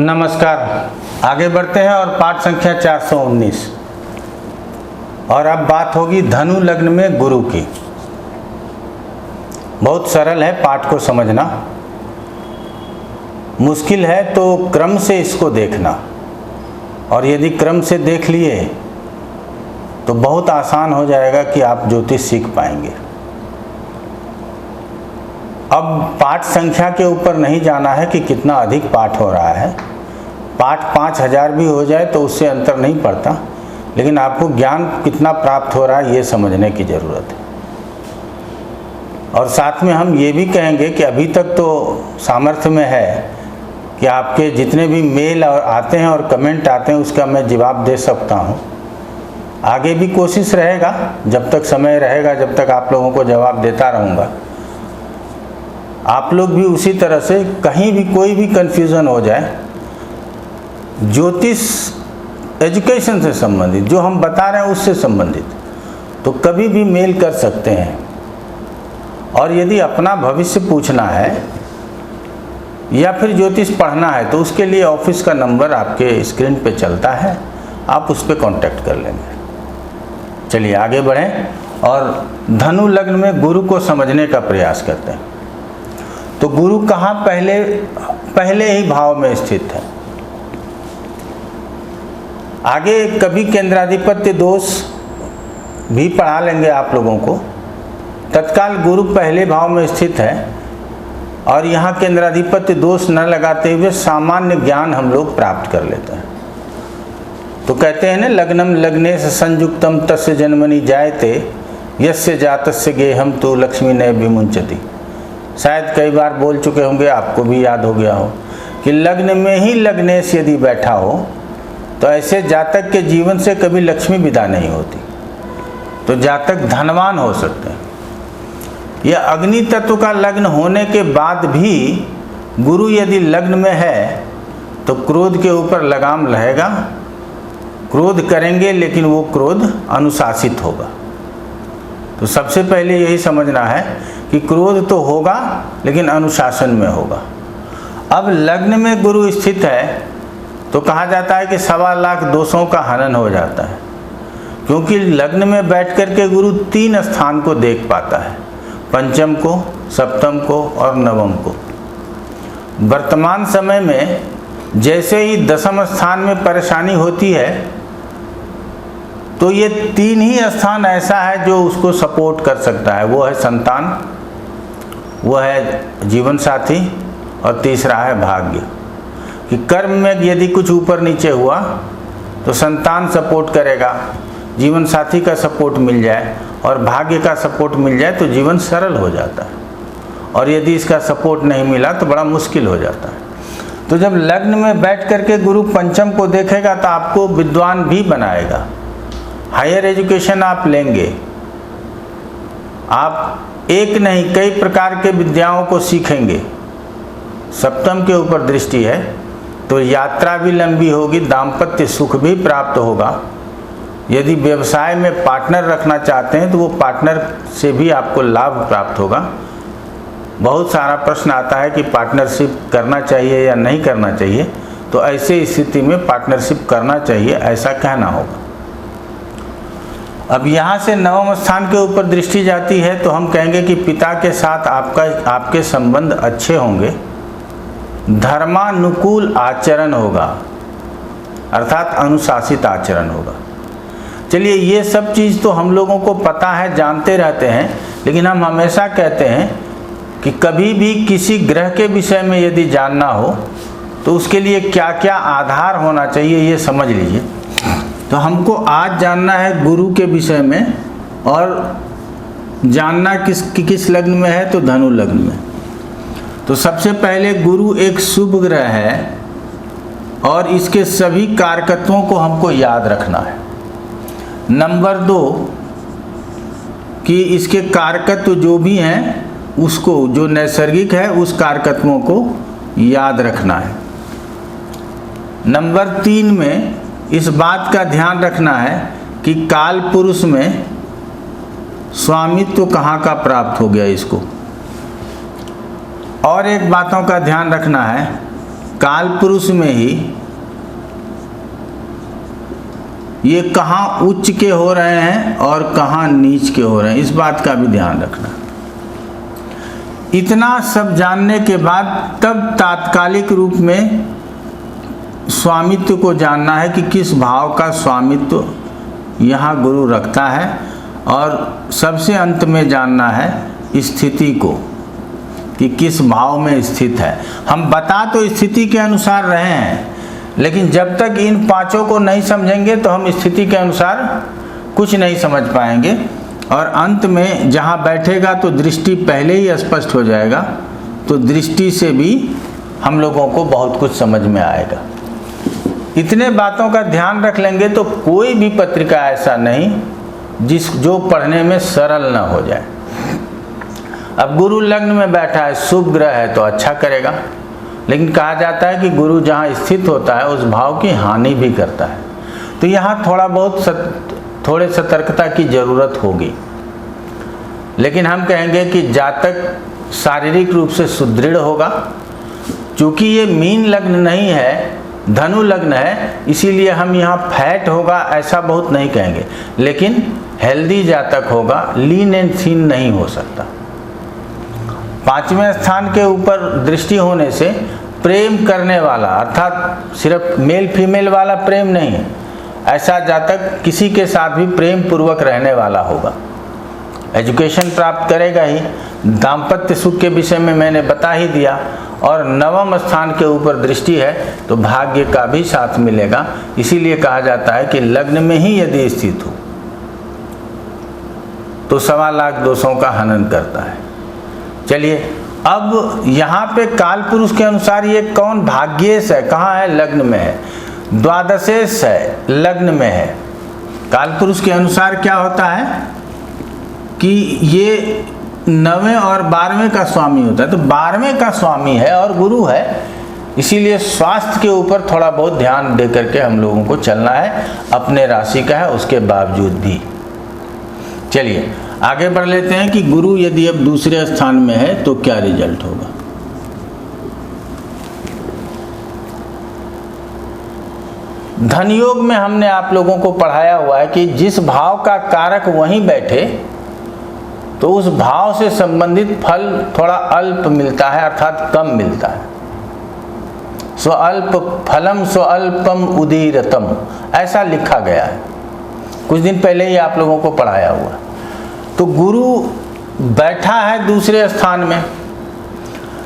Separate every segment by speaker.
Speaker 1: नमस्कार। आगे बढ़ते हैं और पाठ संख्या 419 और अब बात होगी धनु लग्न में गुरु की। बहुत सरल है पाठ को समझना, मुश्किल है तो क्रम से इसको देखना, और यदि क्रम से देख लिए तो बहुत आसान हो जाएगा कि आप ज्योतिष सीख पाएंगे। अब पाठ संख्या के ऊपर नहीं जाना है कि कितना अधिक पाठ हो रहा है। पाठ 5000 भी हो जाए तो उससे अंतर नहीं पड़ता, लेकिन आपको ज्ञान कितना प्राप्त हो रहा है ये समझने की ज़रूरत है। और साथ में हम ये भी कहेंगे कि अभी तक तो सामर्थ्य में है कि आपके जितने भी मेल और आते हैं और कमेंट आते हैं उसका मैं जवाब दे सकता हूँ। आगे भी कोशिश रहेगा, जब तक समय रहेगा, जब तक आप लोगों को जवाब देता रहूँगा। आप लोग भी उसी तरह से कहीं भी कोई भी कन्फ्यूज़न हो जाए, ज्योतिष एजुकेशन से संबंधित जो हम बता रहे हैं उससे संबंधित, तो कभी भी मेल कर सकते हैं। और यदि अपना भविष्य पूछना है या फिर ज्योतिष पढ़ना है तो उसके लिए ऑफिस का नंबर आपके स्क्रीन पे चलता है, आप उस पर कांटेक्ट कर लेंगे। चलिए आगे बढ़ें और धनु लग्न में गुरु को समझने का प्रयास करते हैं। तो गुरु कहाँ पहले ही भाव में स्थित है। आगे कभी केंद्राधिपत्य दोष भी पढ़ा लेंगे आप लोगों को। तत्काल गुरु पहले भाव में स्थित है और यहाँ केंद्राधिपत्य दोष न लगाते हुए सामान्य ज्ञान हम लोग प्राप्त कर लेते हैं। तो कहते हैं ना, लग्नम लग्नेश संयुक्तम तस्य जन्मनि जायते यस्य जातस्य गेहम तो लक्ष्मी ने विमुंचति। शायद कई बार बोल चुके होंगे, आपको भी याद हो गया हो कि लग्न में ही लग्नेश यदि बैठा हो तो ऐसे जातक के जीवन से कभी लक्ष्मी विदा नहीं होती, तो जातक धनवान हो सकते हैं। यह अग्नि तत्व का लग्न होने के बाद भी गुरु यदि लग्न में है तो क्रोध के ऊपर लगाम रहेगा। क्रोध करेंगे लेकिन वो क्रोध अनुशासित होगा। तो सबसे पहले यही समझना है कि क्रोध तो होगा लेकिन अनुशासन में होगा। अब लग्न में गुरु स्थित है तो कहा जाता है कि 1.25 लाख दोषों का हनन हो जाता है, क्योंकि लग्न में बैठ कर के गुरु 3 स्थान को देख पाता है, पंचम को, सप्तम को और नवम को। वर्तमान समय में जैसे ही 10वें स्थान में परेशानी होती है तो ये 3 ही स्थान ऐसा है जो उसको सपोर्ट कर सकता है। वो है संतान, वो है जीवन साथी और तीसरा है भाग्य। कि कर्म में यदि कुछ ऊपर नीचे हुआ तो संतान सपोर्ट करेगा, जीवन साथी का सपोर्ट मिल जाए और भाग्य का सपोर्ट मिल जाए तो जीवन सरल हो जाता है, और यदि इसका सपोर्ट नहीं मिला तो बड़ा मुश्किल हो जाता है। तो जब लग्न में बैठ करके गुरु पंचम को देखेगा तो आपको विद्वान भी बनाएगा। हायर एजुकेशन आप लेंगे, आप एक नहीं कई प्रकार के विद्याओं को सीखेंगे। सप्तम के ऊपर दृष्टि है तो यात्रा भी लंबी होगी, दाम्पत्य सुख भी प्राप्त होगा। यदि व्यवसाय में पार्टनर रखना चाहते हैं तो वो पार्टनर से भी आपको लाभ प्राप्त होगा। बहुत सारा प्रश्न आता है कि पार्टनरशिप करना चाहिए या नहीं करना चाहिए, तो ऐसे स्थिति में पार्टनरशिप करना चाहिए ऐसा कहना होगा। अब यहाँ से 9वें स्थान के ऊपर दृष्टि जाती है तो हम कहेंगे कि पिता के साथ आपके संबंध अच्छे होंगे, धर्मानुकूल आचरण होगा, अर्थात अनुशासित आचरण होगा। चलिए ये सब चीज़ तो हम लोगों को पता है, जानते रहते हैं, लेकिन हम हमेशा कहते हैं कि कभी भी किसी ग्रह के विषय में यदि जानना हो तो उसके लिए क्या क्या आधार होना चाहिए ये समझ लीजिए। तो हमको आज जानना है गुरु के विषय में, और जानना किस लग्न में है तो धनु लग्न में। तो सबसे पहले गुरु एक शुभ ग्रह है और इसके सभी कारकत्वों को हमको याद रखना है। नंबर 2 कि इसके कारकत्व जो भी हैं उसको, जो नैसर्गिक है उस कारकत्वों को याद रखना है। नंबर 3 में इस बात का ध्यान रखना है कि काल पुरुष में स्वामित्व कहाँ का प्राप्त हो गया इसको। और एक बातों का ध्यान रखना है काल पुरुष में ही ये कहाँ उच्च के हो रहे हैं और कहाँ नीच के हो रहे हैं, इस बात का भी ध्यान रखना। इतना सब जानने के बाद तब तात्कालिक रूप में स्वामित्व को जानना है कि किस भाव का स्वामित्व यहाँ गुरु रखता है, और सबसे अंत में जानना है स्थिति को कि किस भाव में स्थित है। हम बता तो स्थिति के अनुसार रहे हैं, लेकिन जब तक इन पांचों को नहीं समझेंगे तो हम स्थिति के अनुसार कुछ नहीं समझ पाएंगे, और अंत में जहाँ बैठेगा तो दृष्टि पहले ही स्पष्ट हो जाएगा, तो दृष्टि से भी हम लोगों को बहुत कुछ समझ में आएगा। इतने बातों का ध्यान रख लेंगे तो कोई भी पत्रिका ऐसा नहीं जो पढ़ने में सरल ना हो जाए। अब गुरु लग्न में बैठा है, शुभ ग्रह है तो अच्छा करेगा, लेकिन कहा जाता है कि गुरु जहाँ स्थित होता है उस भाव की हानि भी करता है, तो यहाँ थोड़े सतर्कता की ज़रूरत होगी। लेकिन हम कहेंगे कि जातक शारीरिक रूप से सुदृढ़ होगा, चूँकि ये मीन लग्न नहीं है, धनु लग्न है, इसीलिए हम यहाँ फैट होगा ऐसा बहुत नहीं कहेंगे, लेकिन हेल्दी जातक होगा, लीन एंड थीन नहीं हो सकता। पांचवें स्थान के ऊपर दृष्टि होने से प्रेम करने वाला, अर्थात सिर्फ मेल फीमेल वाला प्रेम नहीं, ऐसा जातक किसी के साथ भी प्रेम पूर्वक रहने वाला होगा, एजुकेशन प्राप्त करेगा ही। दाम्पत्य सुख के विषय में मैंने बता ही दिया, और नवम स्थान के ऊपर दृष्टि है तो भाग्य का भी साथ मिलेगा। इसीलिए कहा जाता है कि लग्न में ही यदि स्थित हो तो 1.25 लाख दोषों का हनन करता है। चलिए, अब यहाँ पे काल पुरुष के अनुसार ये कौन भाग्येश है, कहाँ है, लग्न में है, द्वादशेश है, लग्न में है। काल पुरुष के अनुसार क्या होता है कि ये 9वें और 12वें का स्वामी होता है, तो 12वें का स्वामी है और गुरु है, इसीलिए स्वास्थ्य के ऊपर थोड़ा बहुत ध्यान दे करके हम लोगों को चलना है, अपने राशि का है उसके बावजूद भी। चलिए आगे बढ़ लेते हैं कि गुरु यदि अब दूसरे स्थान में है तो क्या रिजल्ट होगा। धन योग में हमने आप लोगों को पढ़ाया हुआ है कि जिस भाव का कारक वहीं बैठे तो उस भाव से संबंधित फल थोड़ा अल्प मिलता है, अर्थात कम मिलता है। स्वअल्प फलम स्वअल्पम उदीरतम, ऐसा लिखा गया है, कुछ दिन पहले ही आप लोगों को पढ़ाया हुआ। तो गुरु बैठा है दूसरे स्थान में,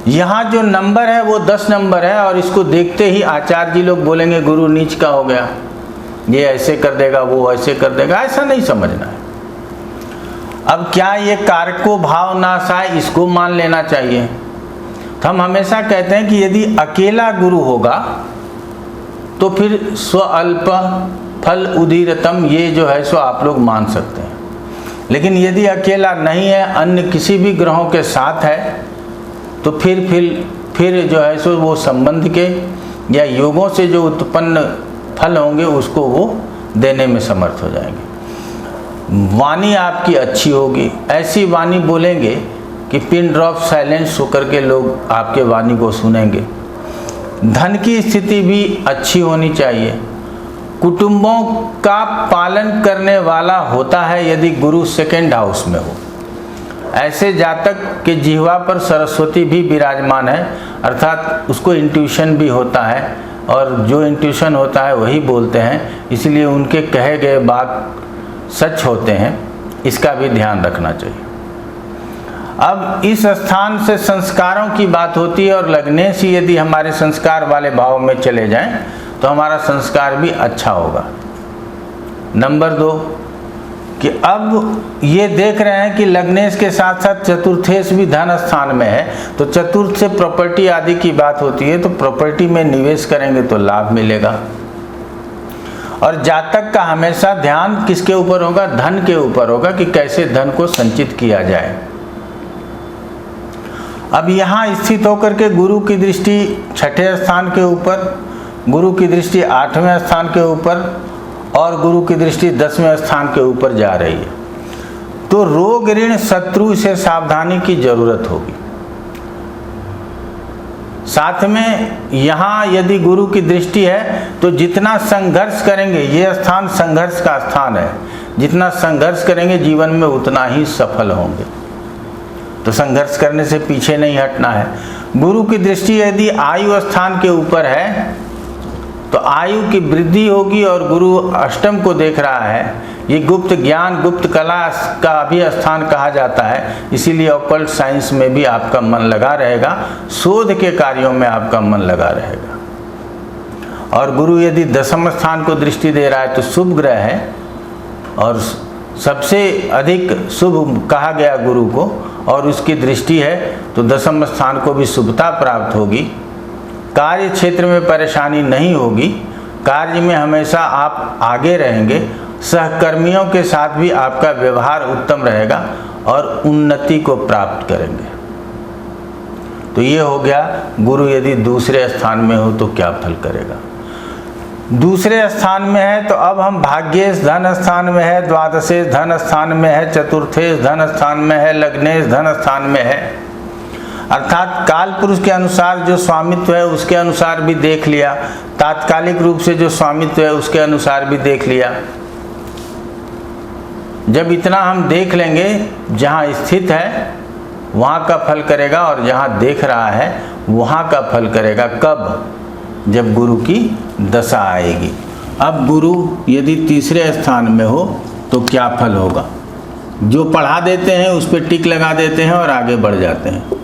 Speaker 1: यहाँ जो नंबर है वो 10 नंबर है, और इसको देखते ही आचार्य जी लोग बोलेंगे गुरु नीच का हो गया, ये ऐसे कर देगा, वो ऐसे कर देगा, ऐसा नहीं समझना है। अब क्या ये कारको भाव नाश आए, इसको मान लेना चाहिए। तो हम हमेशा कहते हैं कि यदि अकेला गुरु होगा तो फिर स्वअल्प फल उदीरतम, ये जो है सो आप लोग मान सकते हैं। लेकिन यदि अकेला नहीं है, अन्य किसी भी ग्रहों के साथ है, तो फिर जो है सो वो संबंध के या योगों से जो उत्पन्न फल होंगे उसको वो देने में समर्थ हो जाएंगे। वाणी आपकी अच्छी होगी, ऐसी वाणी बोलेंगे कि पिन ड्रॉप साइलेंस होकर के लोग आपके वाणी को सुनेंगे। धन की स्थिति भी अच्छी होनी चाहिए। कुटुंबों का पालन करने वाला होता है यदि गुरु सेकंड हाउस में हो। ऐसे जातक के जिह्वा पर सरस्वती भी विराजमान है, अर्थात उसको इंट्यूशन भी होता है, और जो इंट्यूशन होता है वही बोलते हैं, इसलिए उनके कहे गए बात सच होते हैं, इसका भी ध्यान रखना चाहिए। अब इस स्थान से संस्कारों की बात होती है, और लगने से यदि हमारे संस्कार वाले भाव में चले जाएं तो हमारा संस्कार भी अच्छा होगा। नंबर 2 कि अब ये देख रहे हैं कि लग्नेश के साथ साथ चतुर्थेश भी धन स्थान में है, तो चतुर्थ से प्रॉपर्टी आदि की बात होती है, तो प्रॉपर्टी में निवेश करेंगे तो लाभ मिलेगा। और जातक का हमेशा ध्यान किसके ऊपर होगा, धन के ऊपर होगा कि कैसे धन को संचित किया जाए। अब यहाँ स्थित होकर के गुरु की दृष्टि 6ठे स्थान के ऊपर, गुरु की दृष्टि 8वें स्थान के ऊपर, और गुरु की दृष्टि 10वें स्थान के ऊपर जा रही है, तो रोग ऋण शत्रु से सावधानी की जरूरत होगी। साथ में यहाँ यदि गुरु की दृष्टि है तो जितना संघर्ष करेंगे, ये स्थान संघर्ष का स्थान है, जितना संघर्ष करेंगे जीवन में उतना ही सफल होंगे। तो संघर्ष करने से पीछे नहीं हटना है। गुरु की दृष्टि यदि आयु स्थान के ऊपर है तो आयु की वृद्धि होगी, और गुरु अष्टम को देख रहा है। ये गुप्त ज्ञान, गुप्त कला का भी स्थान कहा जाता है, इसीलिए ऑकल्ट साइंस में भी आपका मन लगा रहेगा, शोध के कार्यों में आपका मन लगा रहेगा। और गुरु यदि दशम स्थान को दृष्टि दे रहा है तो शुभ ग्रह है, और सबसे अधिक शुभ कहा गया गुरु को, और उसकी दृष्टि है तो दशम स्थान को भी शुभता प्राप्त होगी। कार्य क्षेत्र में परेशानी नहीं होगी, कार्य में हमेशा आप आगे रहेंगे, सहकर्मियों के साथ भी आपका व्यवहार उत्तम रहेगा और उन्नति को प्राप्त करेंगे। तो ये हो गया गुरु यदि दूसरे स्थान में हो तो क्या फल करेगा। दूसरे स्थान में है तो अब हम भाग्येश धन स्थान में है, द्वादशेश धन स्थान में है, चतुर्थेश धन स्थान में है, लग्नेश धन स्थान में है। अर्थात काल पुरुष के अनुसार जो स्वामित्व है उसके अनुसार भी देख लिया, तात्कालिक रूप से जो स्वामित्व है उसके अनुसार भी देख लिया। जब इतना हम देख लेंगे, जहाँ स्थित है वहाँ का फल करेगा, और जहाँ देख रहा है वहाँ का फल करेगा। कब? जब गुरु की दशा आएगी। अब गुरु यदि तीसरे स्थान में हो तो क्या फल होगा। जो पढ़ा देते हैं उस पर टिक लगा देते हैं और आगे बढ़ जाते हैं।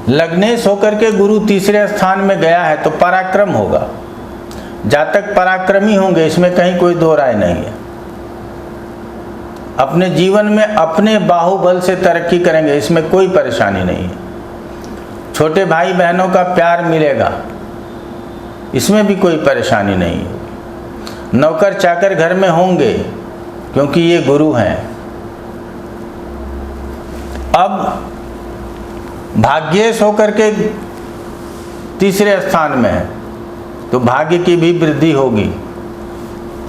Speaker 1: लग्नेश होकर के गुरु तीसरे स्थान में गया है तो पराक्रम होगा। जातक पराक्रमी होंगे, इसमें कहीं कोई दो राय नहीं है। अपने जीवन में अपने बाहुबल से तरक्की करेंगे, इसमें कोई परेशानी नहीं है। छोटे भाई बहनों का प्यार मिलेगा, इसमें भी कोई परेशानी नहीं है। नौकर चाकर घर में होंगे क्योंकि ये गुरु हैं। अब भाग्येश होकर के तीसरे स्थान में है तो भाग्य की भी वृद्धि होगी।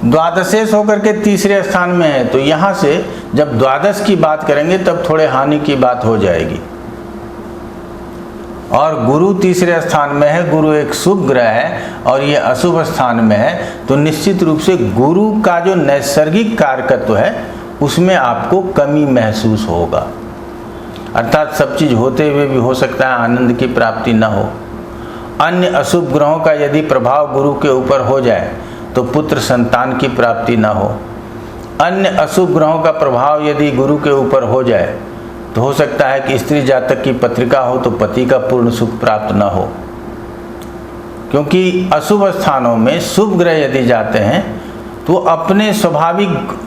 Speaker 1: द्वादशेश होकर के तीसरे स्थान में है तो यहाँ से जब द्वादश की बात करेंगे तब थोड़े हानि की बात हो जाएगी। और गुरु तीसरे स्थान में है, गुरु एक शुभ ग्रह है और ये अशुभ स्थान में है, तो निश्चित रूप से गुरु का जो नैसर्गिक कारकत्व है उसमें आपको कमी महसूस होगा। अर्थात सब चीज़ होते हुए भी हो सकता है आनंद की प्राप्ति न हो। अन्य अशुभ ग्रहों का यदि प्रभाव गुरु के ऊपर हो जाए तो पुत्र संतान की प्राप्ति न हो। अन्य अशुभ ग्रहों का प्रभाव यदि गुरु के ऊपर हो जाए तो हो सकता है कि स्त्री जातक की पत्रिका हो तो पति का पूर्ण सुख प्राप्त न हो। क्योंकि अशुभ स्थानों में शुभ ग्रह यदि जाते हैं तो अपने स्वाभाविक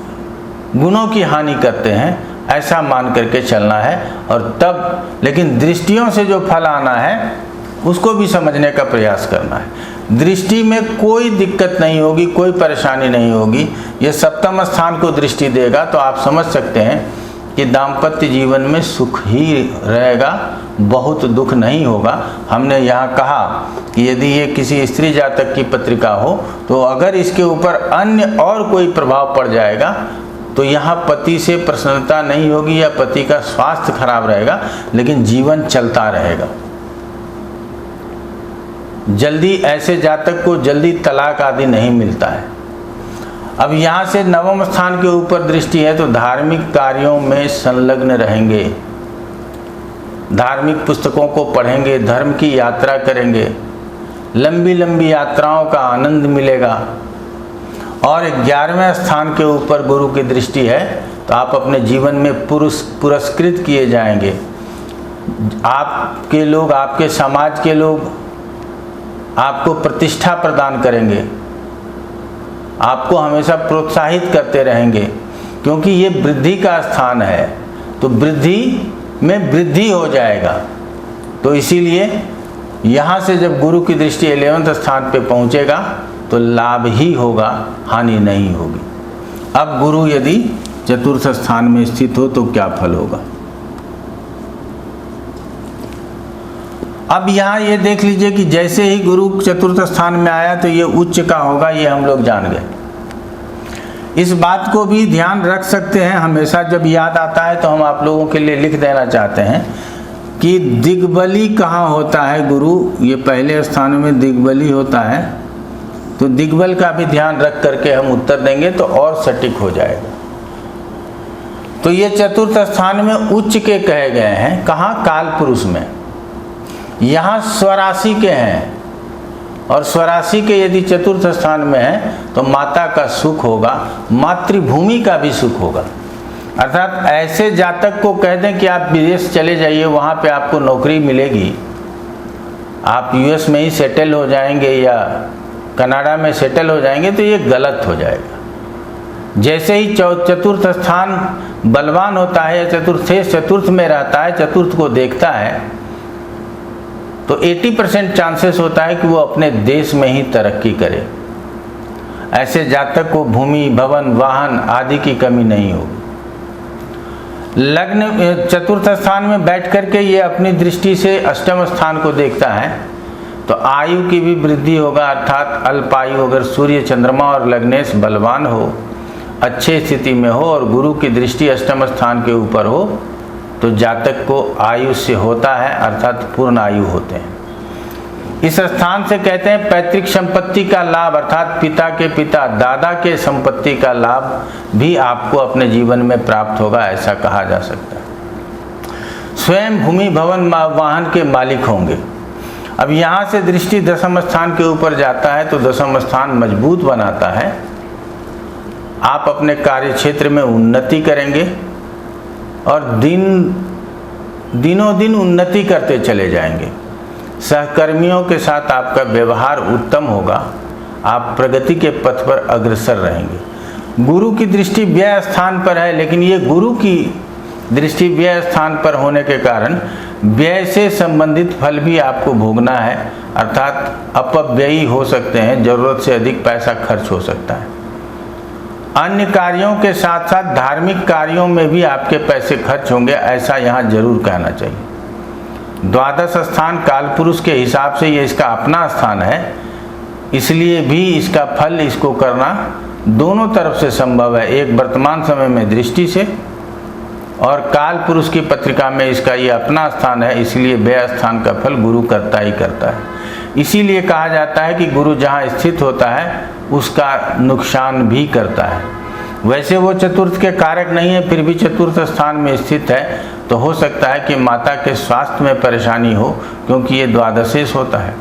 Speaker 1: गुणों की हानि करते हैं, ऐसा मान करके चलना है। और तब लेकिन दृष्टियों से जो फल आना है उसको भी समझने का प्रयास करना है। दृष्टि में कोई दिक्कत नहीं होगी, कोई परेशानी नहीं होगी। ये सप्तम स्थान को दृष्टि देगा तो आप समझ सकते हैं कि दाम्पत्य जीवन में सुख ही रहेगा, बहुत दुख नहीं होगा। हमने यहाँ कहा कि यदि ये किसी स्त्री जातक की पत्रिका हो तो अगर इसके ऊपर अन्य और कोई प्रभाव पड़ जाएगा तो यहाँ पति से प्रसन्नता नहीं होगी या पति का स्वास्थ्य खराब रहेगा, लेकिन जीवन चलता रहेगा। जल्दी ऐसे जातक को जल्दी तलाक आदि नहीं मिलता है। अब यहाँ से नवम स्थान के ऊपर दृष्टि है तो धार्मिक कार्यों में संलग्न रहेंगे, धार्मिक पुस्तकों को पढ़ेंगे, धर्म की यात्रा करेंगे, लंबी लंबी यात्राओं का आनंद मिलेगा। और 11वें स्थान के ऊपर गुरु की दृष्टि है तो आप अपने जीवन में पुरस्कृत किए जाएंगे। आपके लोग, आपके समाज के लोग आपको प्रतिष्ठा प्रदान करेंगे, आपको हमेशा प्रोत्साहित करते रहेंगे, क्योंकि ये वृद्धि का स्थान है तो वृद्धि में वृद्धि हो जाएगा। तो इसीलिए यहाँ से जब गुरु की दृष्टि 11वें स्थान पे पहुँचेगा तो लाभ ही होगा, हानि नहीं होगी। अब गुरु यदि चतुर्थ स्थान में स्थित हो तो क्या फल होगा। अब यहाँ ये देख लीजिए कि जैसे ही गुरु चतुर्थ स्थान में आया तो ये उच्च का होगा, ये हम लोग जान गए। इस बात को भी ध्यान रख सकते हैं, हमेशा जब याद आता है तो हम आप लोगों के लिए लिख देना चाहते हैं कि दिग्बली कहाँ होता है गुरु, ये पहले स्थानों में दिग्बली होता है, तो दिग्बल का भी ध्यान रख करके हम उत्तर देंगे तो और सटीक हो जाएगा। तो ये चतुर्थ स्थान में उच्च के कहे गए हैं, कहाँ, काल पुरुष में। यहाँ स्वराशि के हैं, और स्वराशि के यदि चतुर्थ स्थान में है तो माता का सुख होगा, मातृभूमि का भी सुख होगा। अर्थात ऐसे जातक को कह दें कि आप विदेश चले जाइए, वहाँ पे आपको नौकरी मिलेगी, आप यूएस में ही सेटल हो जाएंगे या कनाडा में सेटल हो जाएंगे, तो ये गलत हो जाएगा। जैसे ही चतुर्थ स्थान बलवान होता है या चतुर्थ में रहता है, चतुर्थ को देखता है, तो 80% चांसेस होता है कि वो अपने देश में ही तरक्की करे। ऐसे जातक को भूमि, भवन, वाहन आदि की कमी नहीं होगी। लग्न चतुर्थ स्थान में बैठ करके ये अपनी दृष्टि से अष्टम स्थान को देखता है, तो आयु की भी वृद्धि होगा, अर्थात अल्पायु। अगर सूर्य, चंद्रमा और लग्नेश बलवान हो, अच्छे स्थिति में हो और गुरु की दृष्टि अष्टम स्थान के ऊपर हो, तो जातक को आयुष्य होता है, अर्थात पूर्ण आयु होते हैं। इस स्थान से कहते हैं पैतृक संपत्ति का लाभ, अर्थात पिता के पिता, दादा के संपत्ति का लाभ भी आपको अपने जीवन में प्राप्त होगा, ऐसा कहा जा सकता है। स्वयं भूमि, भवन, वाहन के मालिक होंगे। अब यहाँ से दृष्टि दशम स्थान के ऊपर जाता है, तो दशम स्थान मजबूत बनाता है। आप अपने कार्य क्षेत्र में उन्नति करेंगे और दिनों दिन उन्नति करते चले जाएंगे। सहकर्मियों के साथ आपका व्यवहार उत्तम होगा, आप प्रगति के पथ पर अग्रसर रहेंगे। गुरु की दृष्टि व्यय स्थान पर है, लेकिन ये गुरु की दृष्टि व्यय स्थान पर होने के कारण व्यय से संबंधित फल भी आपको भोगना है, अर्थात अपव्ययी हो सकते हैं, जरूरत से अधिक पैसा खर्च हो सकता है। अन्य कार्यों के साथ साथ धार्मिक कार्यों में भी आपके पैसे खर्च होंगे, ऐसा यहाँ जरूर कहना चाहिए। द्वादश स्थान कालपुरुष के हिसाब से ये इसका अपना स्थान है, इसलिए भी इसका फल इसको करना दोनों तरफ से संभव है, एक वर्तमान समय में दृष्टि से और काल पुरुष की पत्रिका में इसका ये अपना स्थान है, इसलिए व्यय स्थान का फल गुरु करता ही करता है। इसीलिए कहा जाता है कि गुरु जहाँ स्थित होता है उसका नुकसान भी करता है। वैसे वो चतुर्थ के कारक नहीं है, फिर भी चतुर्थ स्थान में स्थित है, तो हो सकता है कि माता के स्वास्थ्य में परेशानी हो, क्योंकि ये द्वादशेश होता है।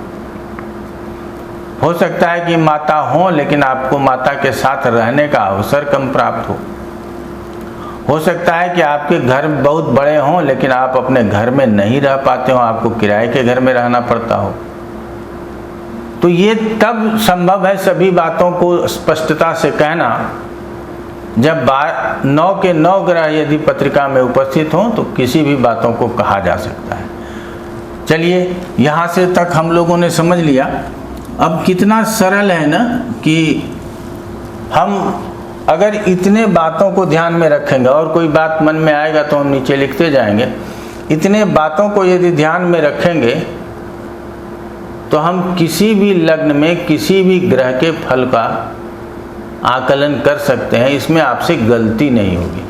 Speaker 1: हो सकता है कि माता हो लेकिन आपको माता के साथ रहने का अवसर कम प्राप्त हो सकता है कि आपके घर बहुत बड़े हों लेकिन आप अपने घर में नहीं रह पाते हो, आपको किराए के घर में रहना पड़ता हो। तो ये तब संभव है सभी बातों को स्पष्टता से कहना जब 9 के 9 ग्रह यदि पत्रिका में उपस्थित हों, तो किसी भी बातों को कहा जा सकता है। चलिए, यहाँ से तक हम लोगों ने समझ लिया। अब कितना सरल है ना कि हम अगर इतने बातों को ध्यान में रखेंगे, और कोई बात मन में आएगा तो हम नीचे लिखते जाएंगे, इतने बातों को यदि ध्यान में रखेंगे तो हम किसी भी लग्न में किसी भी ग्रह के फल का आकलन कर सकते हैं, इसमें आपसे गलती नहीं होगी।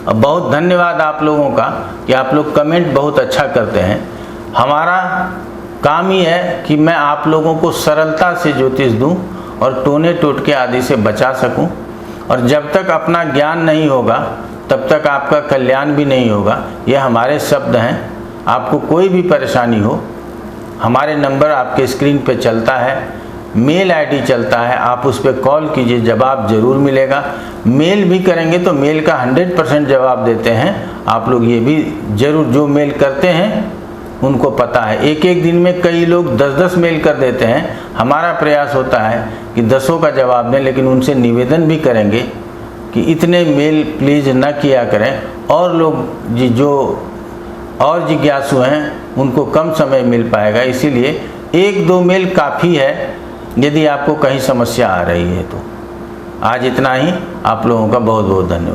Speaker 1: अब बहुत धन्यवाद आप लोगों का कि आप लोग कमेंट बहुत अच्छा करते हैं। हमारा काम ही है कि मैं आप लोगों को सरलता से ज्योतिष दूं और टोने टोटके आदि से बचा सकूं, और जब तक अपना ज्ञान नहीं होगा तब तक आपका कल्याण भी नहीं होगा। ये हमारे शब्द हैं। आपको कोई भी परेशानी हो, हमारे नंबर आपके स्क्रीन पे चलता है, मेल आईडी चलता है, आप उस पर कॉल कीजिए, जवाब जरूर मिलेगा। मेल भी करेंगे तो मेल का 100% जवाब देते हैं। आप लोग ये भी जरूर, जो मेल करते हैं उनको पता है, एक एक दिन में कई लोग 10-10 मेल कर देते हैं। हमारा प्रयास होता है कि 10 का जवाब दें, लेकिन उनसे निवेदन भी करेंगे कि इतने मेल प्लीज़ न किया करें, और लोग जो और जिज्ञासु हैं उनको कम समय मिल पाएगा। इसीलिए 1-2 मेल काफ़ी है यदि आपको कहीं समस्या आ रही है तो। आज इतना ही। आप लोगों का बहुत बहुत धन्यवाद।